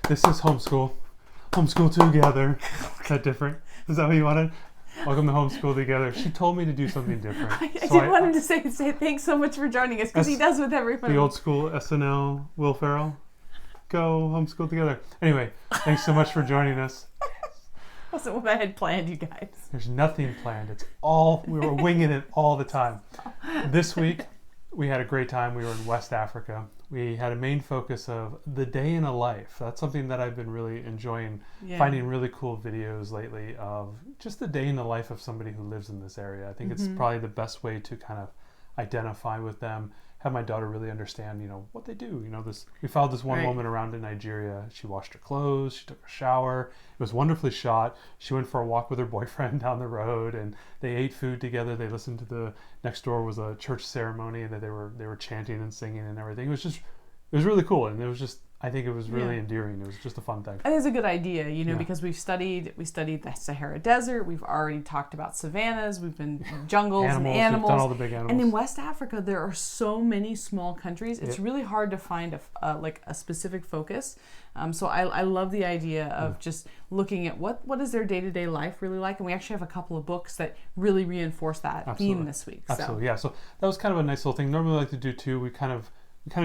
This is homeschool. Homeschool together. Is that different? Is that what you wanted? Welcome to Homeschool Together. She told me to do something different. I didn't want him to say thanks so much for joining us, because he does with everybody. The old school SNL, Will Ferrell. Go Homeschool Together. Anyway, thanks so much for joining us. Wasn't what I had planned, you guys. There's nothing planned. We were winging it all the time. This week, we had a great time. We were in West Africa. We had a main focus of the day in a life. That's something that I've been really enjoying, finding really cool videos lately of just the day in the life of somebody who lives in this area. I think it's probably the best way to kind of identify with them, have my daughter really understand, what they do. We followed this one woman around in Nigeria. She washed her clothes, she took a shower. It was wonderfully shot. She went for a walk with her boyfriend down the road, and they ate food together. They listened to next door was a church ceremony that they were chanting and singing and everything. It was really cool, and I think it was really endearing. It was just a fun thing. And it's a good idea, because we studied the Sahara Desert. We've already talked about savannas. We've been jungles and animals. We've done all the big animals. And in West Africa, there are so many small countries. It's really hard to find a specific focus. So I love the idea of just looking at what is their day-to-day life really like. And we actually have a couple of books that really reinforce that theme this week. Absolutely, yeah. So that was kind of a nice little thing. Normally we like to do two. We kind of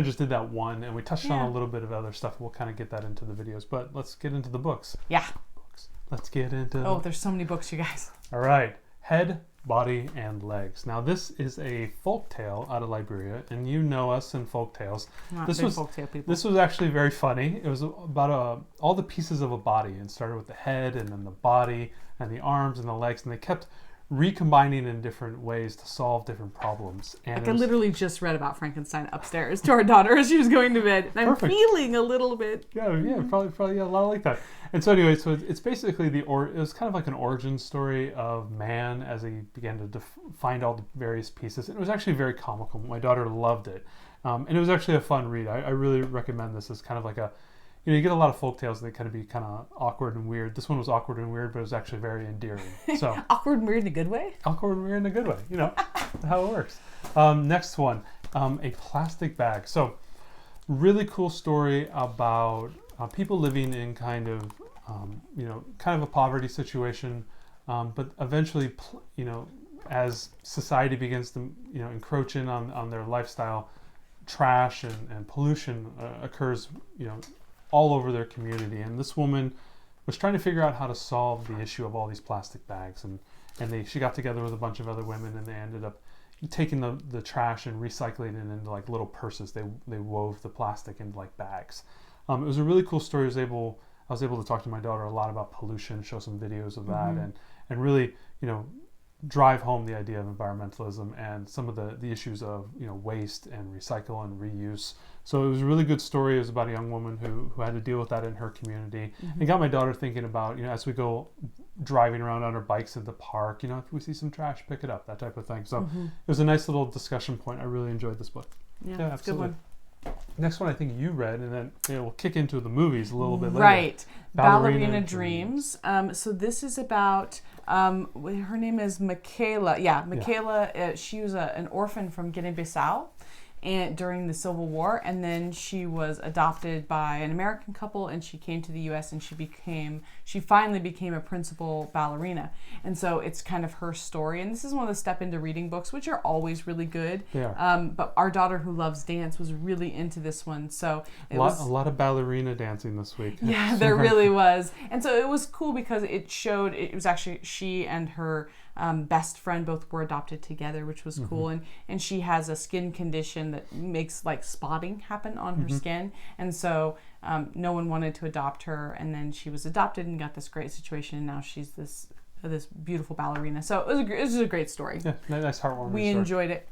just did that one, and we touched on a little bit of other stuff. We'll kind of get that into the videos, but let's get into the books. Yeah. Let's get into there's so many books, you guys. All right. Head, Body, and Legs. Now, this is a folk tale out of Liberia, and you know us in folk tales. This was folk tale people. This was actually very funny. It was about all the pieces of a body, and started with the head, and then the body, and the arms, and the legs, and they kept recombining in different ways to solve different problems. And I literally just read about Frankenstein upstairs to our daughter as she was going to bed. And I'm feeling a little bit. Yeah, probably a lot like that. And so anyway, it's basically it was kind of like an origin story of man as he began to find all the various pieces. And it was actually very comical. My daughter loved it. And it was actually a fun read. I really recommend this as kind of like you get a lot of folk tales that kind of be kind of awkward and weird. This one was awkward and weird, but it was actually very endearing. So awkward and weird in a good way? Awkward and weird in a good way, how it works. Next one, a plastic bag. So really cool story about people living in kind of a poverty situation, but eventually, as society begins to, encroach in on their lifestyle, trash and pollution occurs, all over their community. And this woman was trying to figure out how to solve the issue of all these plastic bags. And she got together with a bunch of other women, and they ended up taking the trash and recycling it into like little purses. They wove the plastic into like bags. It was a really cool story. I was able to talk to my daughter a lot about pollution, show some videos of that, and really, drive home the idea of environmentalism and some of the issues of waste and recycle and reuse. So it was a really good story. It was about a young woman who had to deal with that in her community, and got my daughter thinking about, as we go driving around on our bikes in the park, if we see some trash, pick it up, that type of thing. So it was a nice little discussion point. I really enjoyed this book. Yeah, absolutely. Good one. Next one I think you read, and then we'll kick into the movies a little bit later. Right. Ballerina Dreams. So this is about, her name is Michaela. Yeah, Michaela, she was an orphan from Guinea-Bissau during the Civil War, and then she was adopted by an American couple, and she came to the U.S. and she finally became a principal ballerina. And so it's kind of her story. And this is one of the step into reading books, which are always really good. Yeah. But our daughter, who loves dance, was really into this one. So a lot of ballerina dancing this week. Yeah, there really was. And so it was cool because it was actually she and her best friend both were adopted together, which was cool. And she has a skin condition that makes like spotting happen on her skin. And so no one wanted to adopt her, and then she was adopted and got this great situation, and now she's this beautiful ballerina. So it was a great story. Yeah, nice heartwarming We story. enjoyed it.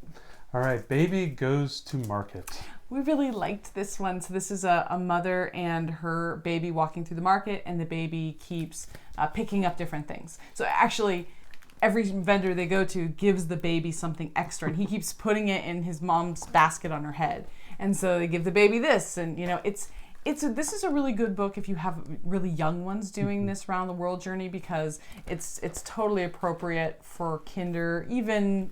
All right, Baby Goes to Market. We really liked this one. So this is a mother and her baby walking through the market, and the baby keeps picking up different things. So actually, every vendor they go to gives the baby something extra, and he keeps putting it in his mom's basket on her head. And so they give the baby this, and This is a really good book if you have really young ones doing this round the world journey, because it's totally appropriate for kinder, even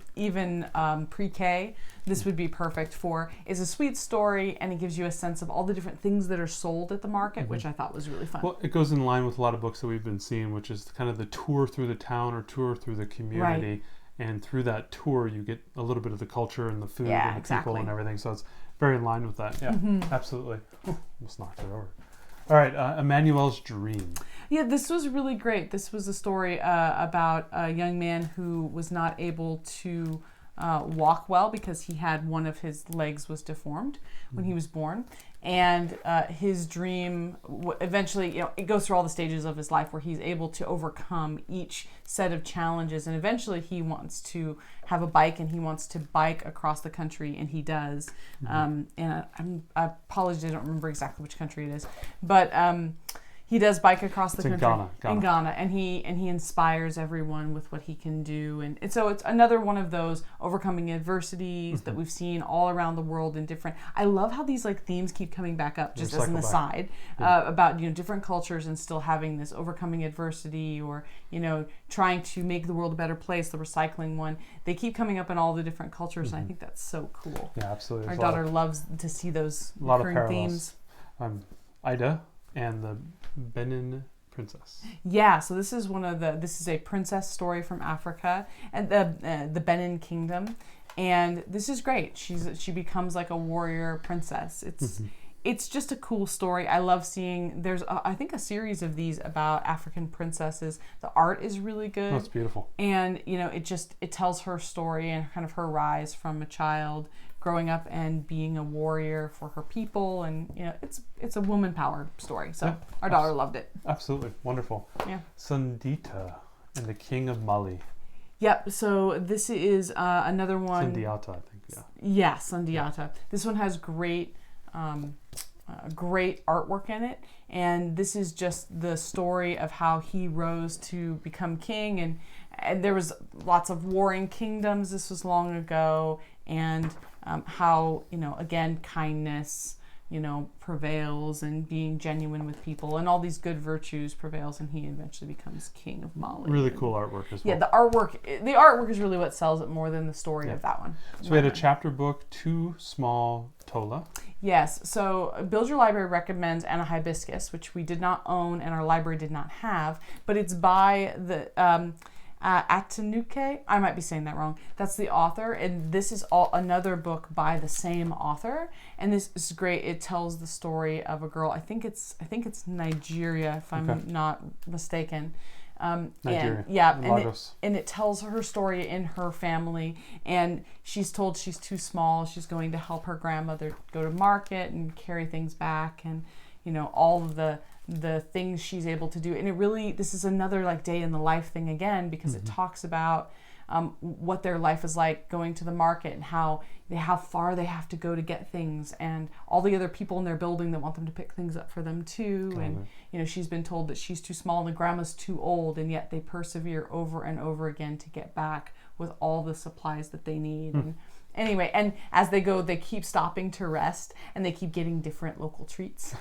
pre-K. This would be perfect for. It's a sweet story, and it gives you a sense of all the different things that are sold at the market, which I thought was really fun. Well, it goes in line with a lot of books that we've been seeing, which is kind of the tour through the town or tour through the community. Right. And through that tour, you get a little bit of the culture and the food and the people and everything. So it's very in line with that. Yeah, absolutely. Ooh, almost knocked it over. All right, Emmanuel's Dream. Yeah, this was really great. This was a story about a young man who was not able to walk well because he had one of his legs was deformed when he was born. And his dream eventually, it goes through all the stages of his life where he's able to overcome each set of challenges. And eventually he wants to have a bike, and he wants to bike across the country, and he does. And I apologize, I don't remember exactly which country it is. But he does bike across the country in Ghana, and he inspires everyone with what he can do, and so it's another one of those overcoming adversities that we've seen all around the world in different. I love how these themes keep coming back up, just as an aside, about different cultures and still having this overcoming adversity, or trying to make the world a better place. The recycling one, they keep coming up in all the different cultures, and I think that's so cool. Yeah, absolutely. Our daughter loves to see those recurring themes. Ida and the Benin Princess. Yeah, so this is this is a princess story from Africa and the Benin Kingdom, and this is great. She becomes like a warrior princess. It's just a cool story. I love seeing. There's I think a series of these about African princesses. The art is really good. Oh, it's beautiful. And it tells her story and kind of her rise from a child growing up and being a warrior for her people, and it's a woman powered story. So our daughter loved it. Absolutely wonderful. Yeah. Sundita and the King of Mali. Yep. So this is another one. Sundiata, I think. Yeah. Yeah, Sundiata. Yeah. This one has great artwork in it, and this is just the story of how he rose to become king, and there was lots of warring kingdoms. This was long ago, and how again kindness prevails, and being genuine with people and all these good virtues prevails, and he eventually becomes king of Mali. Really cool artwork as well. Yeah, the artwork is really what sells it more than the story of that one. So we had a chapter book, Too Small Tola. Yes, so Build Your Library recommends Anna Hibiscus, which we did not own and our library did not have, but it's by the Atanuke. I might be saying that wrong. That's the author, and this is another book by the same author, and this is great. It tells the story of a girl. I think it's Nigeria, if I'm not mistaken. Nigeria. And it tells her story in her family, and she's told she's too small. She's going to help her grandmother go to market and carry things back, and all of the things she's able to do. And this is another day in the life thing again, because it talks about what their life is like going to the market, and how far they have to go to get things, and all the other people in their building that want them to pick things up for them too. And she's been told that she's too small and the grandma's too old, and yet they persevere over and over again to get back with all the supplies that they need. And anyway, and as they go, they keep stopping to rest, and they keep getting different local treats.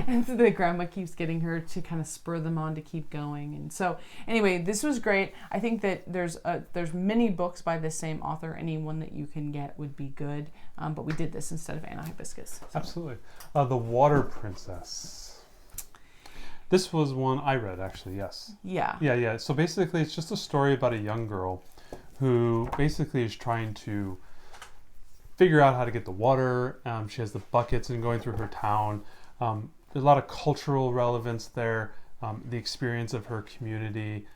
And so the grandma keeps getting her to kind of spur them on to keep going. And so anyway, this was great. I think that there's many books by the same author. Any one that you can get would be good. But we did this instead of Anna Hibiscus. So. Absolutely. The Water Princess. This was one I read, actually, yes. Yeah. So basically, it's just a story about a young girl who basically is trying to figure out how to get the water. She has the buckets and going through her town. There's a lot of cultural relevance there, the experience of her community,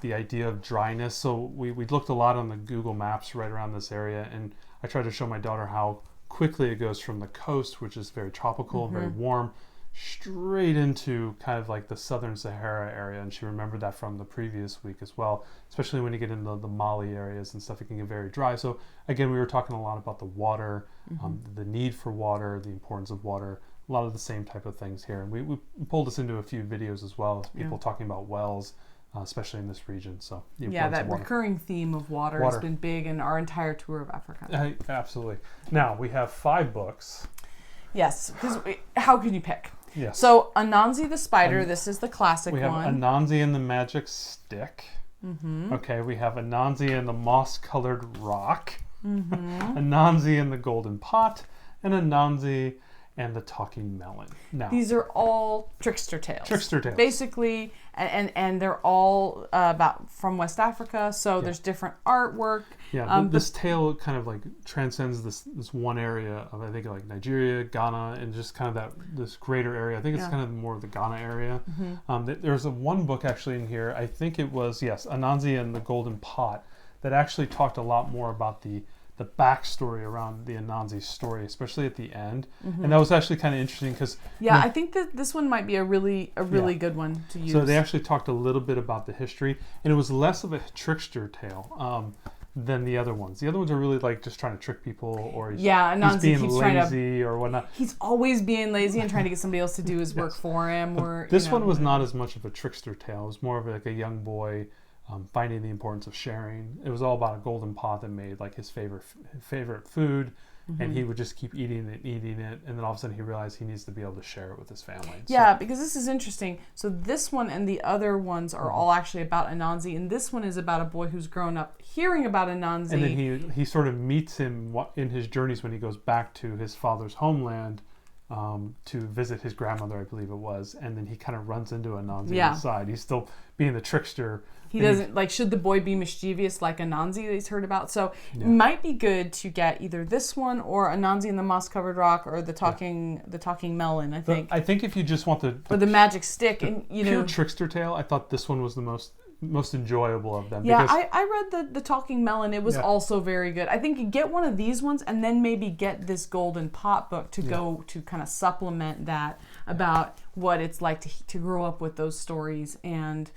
the idea of dryness. So we looked a lot on the Google Maps right around this area, and I tried to show my daughter how quickly it goes from the coast, which is very tropical, very warm, straight into kind of like the southern Sahara area, and she remembered that from the previous week as well, especially when you get into the Mali areas and stuff. It can get very dry. So again, we were talking a lot about the water, the need for water, the importance of water, a lot of the same type of things here. And we pulled this into a few videos as well, people talking about wells, especially in this region. So that recurring theme of water has been big in our entire tour of Africa. Absolutely. Now we have 5 books. Yes, because how can you pick? Yes. So Anansi the spider, this is the classic We have one. Anansi and the magic stick. Okay, we have Anansi and the moss-colored rock. Anansi and the golden pot, and Anansi and the talking melon. Now, These are all Trickster Tales. Trickster Tales. Basically, and they're all about from West Africa, so there's different artwork. Yeah, this tale kind of like transcends this one area of, I think, like Nigeria, Ghana, and just kind of this greater area. I think it's kind of more of the Ghana area. There's one book actually in here. I think it was, Anansi and the Golden Pot, that actually talked a lot more about the backstory around the Anansi story, especially at the end. And that was actually kind of interesting because... Yeah, I think that this one might be a really good one to use. So they actually talked a little bit about the history, and it was less of a trickster tale than the other ones. The other ones are really like just trying to trick people, or he's being lazy or whatnot. He's always being lazy and trying to get somebody else to do his work for him. Or this one was not as much of a trickster tale. It was more of like a young boy finding the importance of sharing. It was all about a golden pot that made like his favorite food, and he would just keep eating it, and then all of a sudden he realized he needs to be able to share it with his family. Yeah, because this is interesting. So this one and the other ones are all actually about Anansi, and this one is about a boy who's grown up hearing about Anansi. And then he sort of meets him in his journeys when he goes back to his father's homeland to visit his grandmother, I believe it was, and then he kind of runs into Anansi on the side. He's still being the trickster. He doesn't like, should the boy be mischievous like Anansi that he's heard about? So it might be good to get either this one or Anansi and the moss-covered rock, or the talking melon. I think if you just want or the magic stick, and pure trickster tale, I thought this one was the most enjoyable of them. Yeah, I read the talking melon. It was also very good. I think you get one of these ones, and then maybe get this golden pot book to go to kind of supplement that, about what it's like to grow up with those stories, and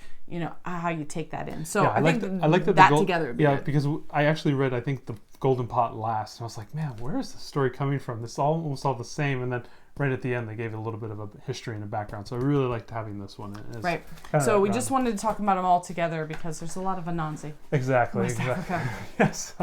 how you take that in. So I think that together would be good. Because I actually read, I think, the golden pot last, and I was like, man, where is the story coming from? This is almost all the same, and then right at the end they gave it a little bit of a history and a background. So I really liked having this one. Right. So we just wanted to talk about them all together because there's a lot of Anansi. Exactly. Yes.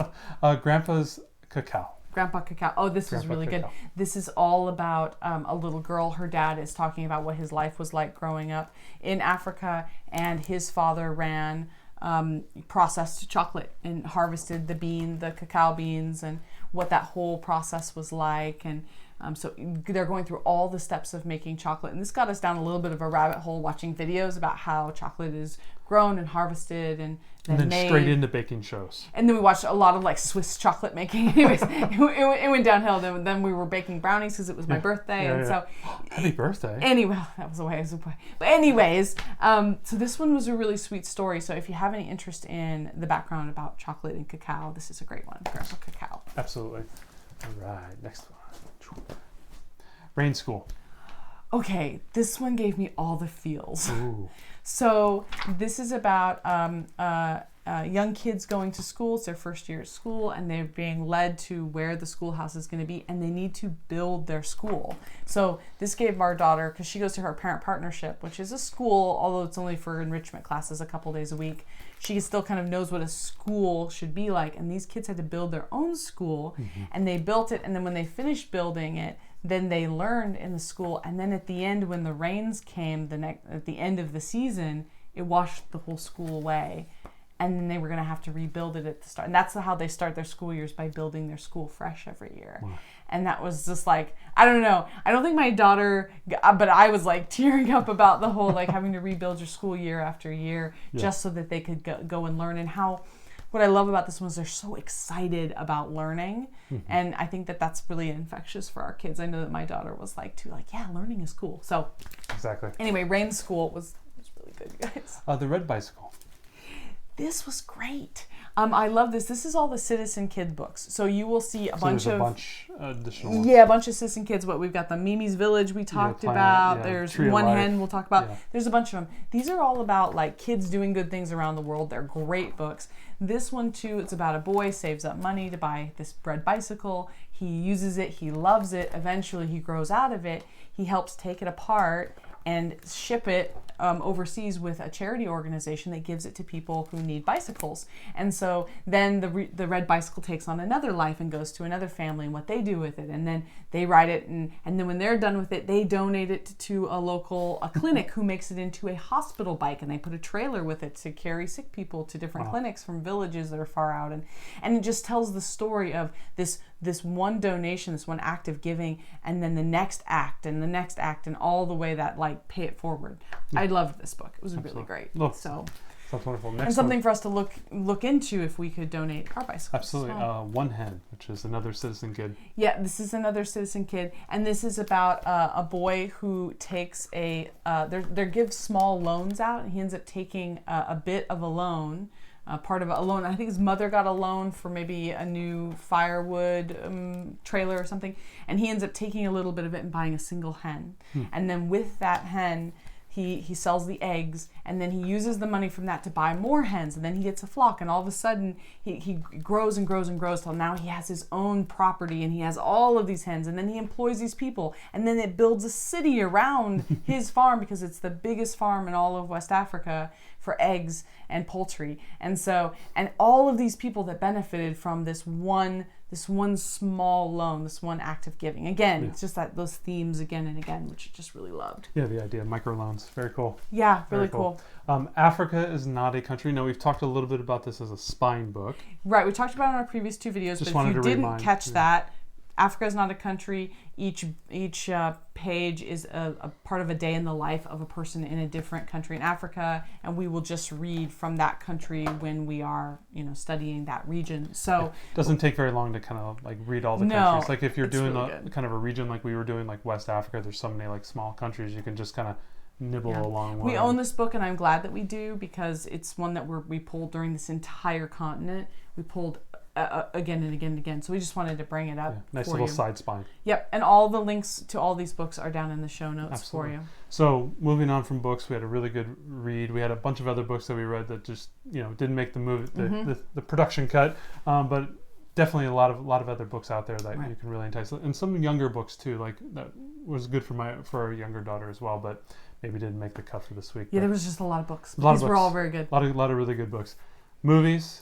Grandpa's Cacao. Grandpa Cacao. Oh, this was really good. This is all about a little girl. Her dad is talking about what his life was like growing up in Africa, and his father ran processed chocolate and harvested the cacao beans, and what that whole process was like. And so they're going through all the steps of making chocolate. And this got us down a little bit of a rabbit hole, watching videos about how chocolate is grown and harvested and then made. Straight into baking shows. And then we watched a lot of like Swiss chocolate making. Anyways, it went downhill. Then we were baking brownies because it was my birthday. So happy birthday. Anyway, that was a way. But anyways, so this one was a really sweet story. So if you have any interest in the background about chocolate and cacao, this is a great one. Grandpa Cacao. Absolutely. All right, next one. Rain School. Okay, this one gave me all the feels. Ooh. So this is about young kids going to school. It's their first year at school, and they're being led to where the schoolhouse is going to be, and they need to build their school. So this gave our daughter, because she goes to her parent partnership, which is a school, although it's only for enrichment classes a couple days a week. She still kind of knows what a school should be like, and these kids had to build their own school, and they built it, and then when they finished building it, then they learned in the school, and then at the end, when the rains came at the end of the season, it washed the whole school away, and then they were going to have to rebuild it at the start. And that's how they start their school years, by building their school fresh every year. Wow. And that was just like, I don't know. I don't think my daughter, but I was like tearing up about the whole like having to rebuild your school year after year just so that they could go and learn. And what I love about this one is they're so excited about learning. And I think that that's really infectious for our kids. I know that my daughter was like too, like, yeah, learning is cool. So exactly. Anyway, Rain School was really good, you guys. The Red Bicycle. This was great. I love this. This is all the Citizen Kid books. So you will see a bunch additional ones. Yeah, a bunch of Citizen Kids. We've got the Mimi's Village we talked about. There's One Hen we'll talk about. There's a bunch of them. These are all about like kids doing good things around the world. They're great books. This one too, it's about a boy saves up money to buy this red bicycle. He uses it. He loves it. Eventually he grows out of it. He helps take it apart and ship it overseas with a charity organization that gives it to people who need bicycles. And so then the red bicycle takes on another life and goes to another family and what they do with it. And then they ride it, and then when they're done with it, they donate it to a clinic who makes it into a hospital bike, and they put a trailer with it to carry sick people to different clinics from villages that are far out. And it just tells the story of this one donation, this one act of giving, and then the next act and the next act, and all the way that like pay it forward. I loved this book. It was really great. So sounds wonderful. and something for us to look into if we could donate our bicycles. Absolutely. One Hen, which is another Citizen Kid. Yeah, this is another Citizen Kid, and this is about a boy who takes they give small loans out, and he ends up taking a bit of a loan. Part of a loan. I think his mother got a loan for maybe a new firewood trailer or something, and he ends up taking a little bit of it and buying a single hen. And then with that hen, he sells the eggs, and then he uses the money from that to buy more hens, and then he gets a flock, and all of a sudden he grows and grows and grows till now he has his own property, and he has all of these hens, and then he employs these people, and then it builds a city around his farm because it's the biggest farm in all of West Africa for eggs and poultry. And so, and all of these people that benefited from this one small loan, this one act of giving. Again, it's just those themes again and again, which I just really loved. Yeah, the idea of microloans. Very cool. Yeah, really cool. Africa is not a country. Now, we've talked a little bit about this as a spine book. Right, we talked about it in our previous 2 videos, Just but if you didn't catch that, Africa is not a country. Each page is a part of a day in the life of a person in a different country in Africa, and we will just read from that country when we are, studying that region. So it doesn't take very long to kind of like read all the countries. Like if you're doing really kind of a region like we were doing, like West Africa, there's so many like small countries you can just kind of nibble along. We own this book, and I'm glad that we do, because it's one that we pulled during this entire continent. We pulled again and again and again. So we just wanted to bring it up. Yeah, nice little side spine. Yep, and all the links to all these books are down in the show notes for you. So moving on from books, we had a really good read. We had a bunch of other books that we read that just didn't make the move, the production cut, but definitely a lot of other books out there that you can really entice, and some younger books too. Like that was good for our younger daughter as well, but maybe didn't make the cut for this week. Yeah, there was just a lot of books. These were all very good. A lot of really good books. Movies.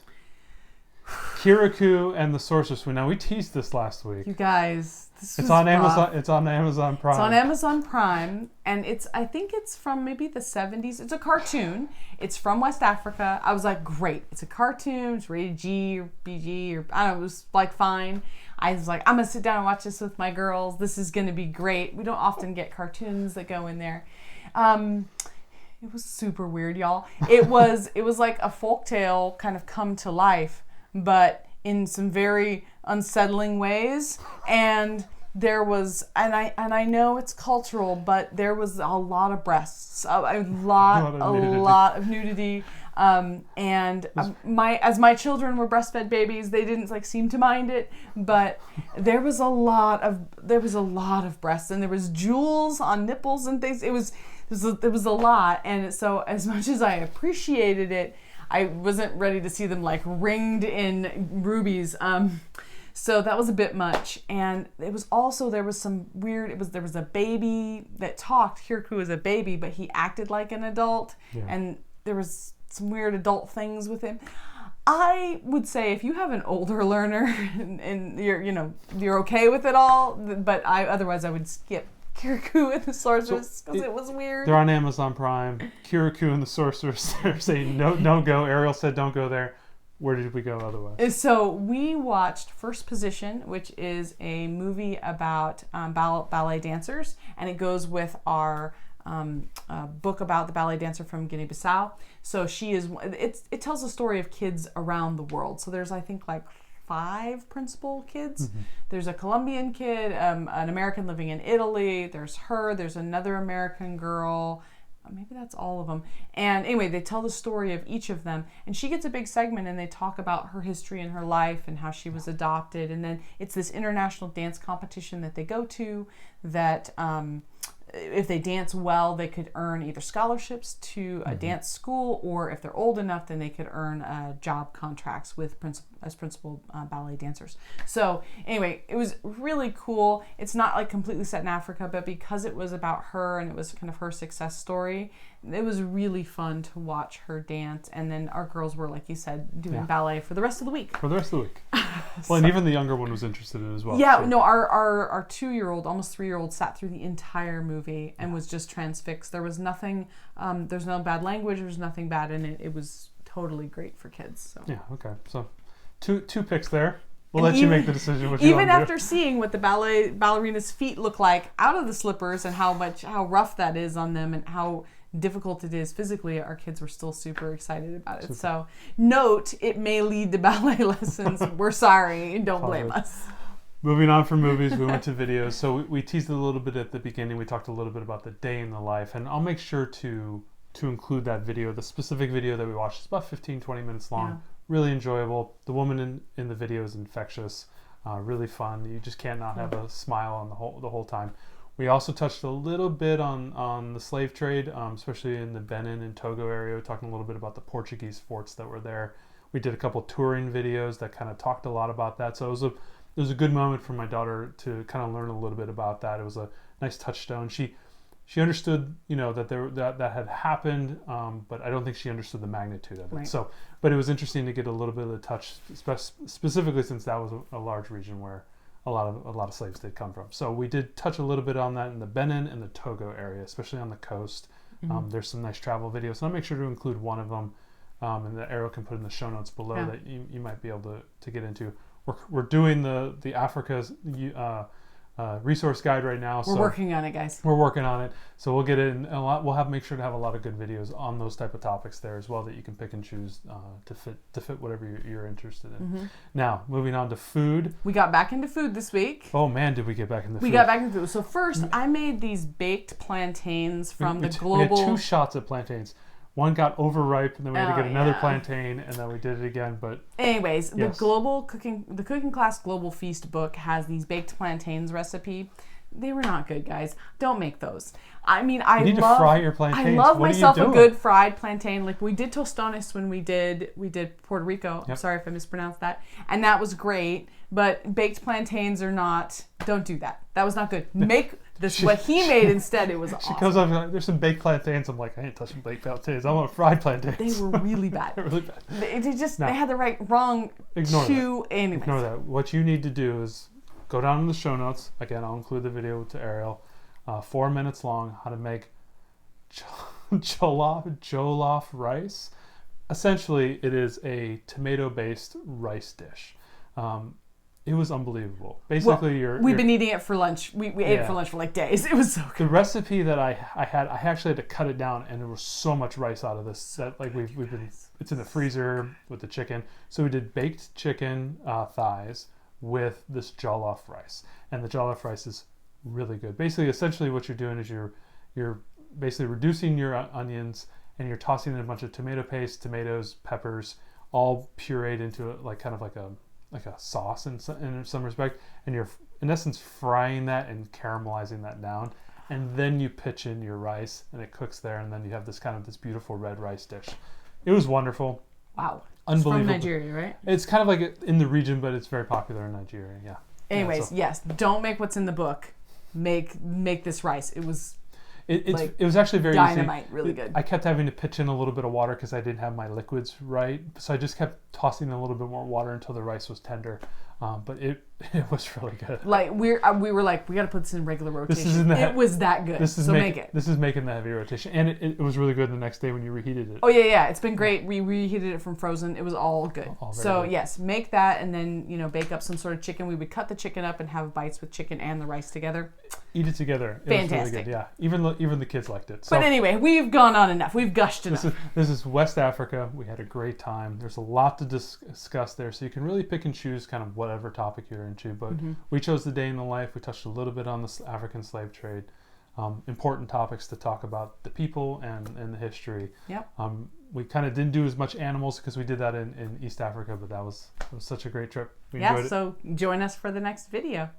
Kirikou and the Sorcerer's Spoon. Now, we teased this last week. You guys, this it's on Amazon. It's on Amazon Prime. It's on Amazon Prime, and I think it's from maybe the 70s. It's a cartoon. It's from West Africa. I was like, great. It's a cartoon. It's rated G or BG or I don't know. It was like fine. I was like, I'm gonna sit down and watch this with my girls. This is gonna be great. We don't often get cartoons that go in there. It was super weird, y'all. It was like a folktale kind of come to life, but in some very unsettling ways. And there was, and I know it's cultural, but there was a lot of breasts, a lot of nudity. As my children were breastfed babies, they didn't seem to mind it, but there was a lot of breasts, and there was jewels on nipples and things. It was a lot, and so as much as I appreciated it, I wasn't ready to see them ringed in rubies. So that was a bit much. And it was also, there was a baby that talked. Kirikou was a baby, but he acted like an adult. Yeah. And there was some weird adult things with him. I would say if you have an older learner and you're okay with it all, but otherwise I would skip Kirikou and the Sorceress because it was weird. They're on Amazon Prime. Kirikou and the Sorceress. They're saying no go. Ariel said don't go there. Where did we go otherwise? So we watched First Position, which is a movie about ballet dancers, and it goes with our book about the ballet dancer from Guinea-Bissau. So it tells the story of kids around the world. So there's I think 5 principal kids. Mm-hmm. There's a Colombian kid, an American living in Italy. There's her. There's another American girl. Maybe that's all of them. And anyway, they tell the story of each of them. And she gets a big segment, and they talk about her history and her life and how she was adopted. And then it's this international dance competition that they go to that if they dance well, they could earn either scholarships to a dance school, or if they're old enough, then they could earn job contracts with principal ballet dancers. So anyway, it was really cool. It's not like completely set in Africa, but because it was about her and it was kind of her success story, it was really fun to watch her dance. And then our girls were, like you said, doing ballet for the rest of the week. For the rest of the week. Well, and even the younger one was interested in it as well. Yeah, so. No, our 2-year-old, almost 3-year-old, sat through the entire movie and was just transfixed. There was nothing, there's no bad language, there's nothing bad in it. It was totally great for kids. So. Yeah, okay. So two picks there. We'll let you make the decision what you even want to after seeing what the ballerina's feet look like out of the slippers and how rough that is on them and how difficult it is physically, our kids were still super excited about it. So note, it may lead to ballet lessons. We're sorry. Don't blame us. Moving on from movies, we went to videos. So we teased it a little bit at the beginning. We talked a little bit about the day in the life, and I'll make sure to include that video, the specific video that we watched. It's about 15-20 minutes long. Yeah. Really enjoyable. The woman in the video is infectious. Really fun. You just can't not have a smile on the whole time. We also touched a little bit on the slave trade, especially in the Benin and Togo area. We're talking a little bit about the Portuguese forts that were there. We did a couple touring videos that kind of talked a lot about that. So it was a good moment for my daughter to kind of learn a little bit about that. It was a nice touchstone. She understood, that had happened, but I don't think she understood the magnitude of it. Right. So, but it was interesting to get a little bit of the touch, specifically since that was a large region where a lot of slaves did come from. So we did touch a little bit on that in the Benin and the Togo area, especially on the coast. There's some nice travel videos. So I'll make sure to include one of them, and the arrow can put in the show notes below that you might be able to get into. We're doing the Africa's resource guide right now. We're working on it, guys. We're working on it. So we'll get in a lot. We'll make sure to have a lot of good videos on those type of topics there as well that you can pick and choose to fit whatever you're interested in. Now, moving on to food. We got back into food this week. Oh man, did we get back into food? We got back into food. So first, I made these baked plantains from the global. We had 2 shots of plantains. One got overripe, and then we had to get another plantain, and then we did it again. But anyways, the cooking class global feast book has these baked plantains recipe. They were not good, guys. Don't make those. I mean, you need to fry your plantains. I love myself a good fried plantain. Like we did tostones when we did Puerto Rico. Yep. I'm sorry if I mispronounced that, and that was great. But baked plantains are not. Don't do that. That was not good. Make this what he made instead. It was awesome. She comes up like, there's some baked plantains. I'm like, I ain't touching baked plantains. I want fried plantains. They were really bad. Really bad. They had the wrong. Ignore that. What you need to do is go down in the show notes. Again, I'll include the video to Ariel. 4 minutes long. How to make jollof rice. Essentially, it is a tomato-based rice dish. It was unbelievable. Basically, we've been eating it for lunch. We ate it for lunch for like days. It was so good. The recipe that I had, I actually had to cut it down, and there was so much rice out of this that like we've been. It's in the freezer with the chicken. So we did baked chicken thighs with this jollof rice, and the jollof rice is really good. Basically, essentially, what you're doing is you're basically reducing your onions, and you're tossing in a bunch of tomato paste, tomatoes, peppers, all pureed into like a sauce in some respect, and you're in essence frying that and caramelizing that down, and then you pitch in your rice, and it cooks there, and then you have this beautiful red rice dish. It was wonderful. Wow. Unbelievable. It's from Nigeria, right? It's kind of like in the region, but it's very popular in Nigeria. Yeah. Anyways, yes, don't make what's in the book. Make this rice. It was. It was actually very dynamite, easy. Really good. I kept having to pitch in a little bit of water because I didn't have my liquids right. So I just kept tossing in a little bit more water until the rice was tender. But it was really good. Like we were like, we got to put this in regular rotation. It was that good. Make it. This is making the heavy rotation, and it was really good the next day when you reheated it. Oh yeah, it's been great. We reheated it from frozen. It was all good. Good. Yes, make that, and then bake up some sort of chicken. We would cut the chicken up and have bites with chicken and the rice together. Eat it together. It Fantastic. was really good. Yeah, even the kids liked it. So, but anyway, we've gone on enough. We've gushed enough. This is West Africa. We had a great time. There's a lot to discuss there, so you can really pick and choose kind of whatever topic you're into. But we chose the day in the life. We touched a little bit on the African slave trade. Important topics to talk about the people and the history. Yep. We kind of didn't do as much animals because we did that in East Africa, but it was such a great trip. We enjoyed it. So join us for the next video.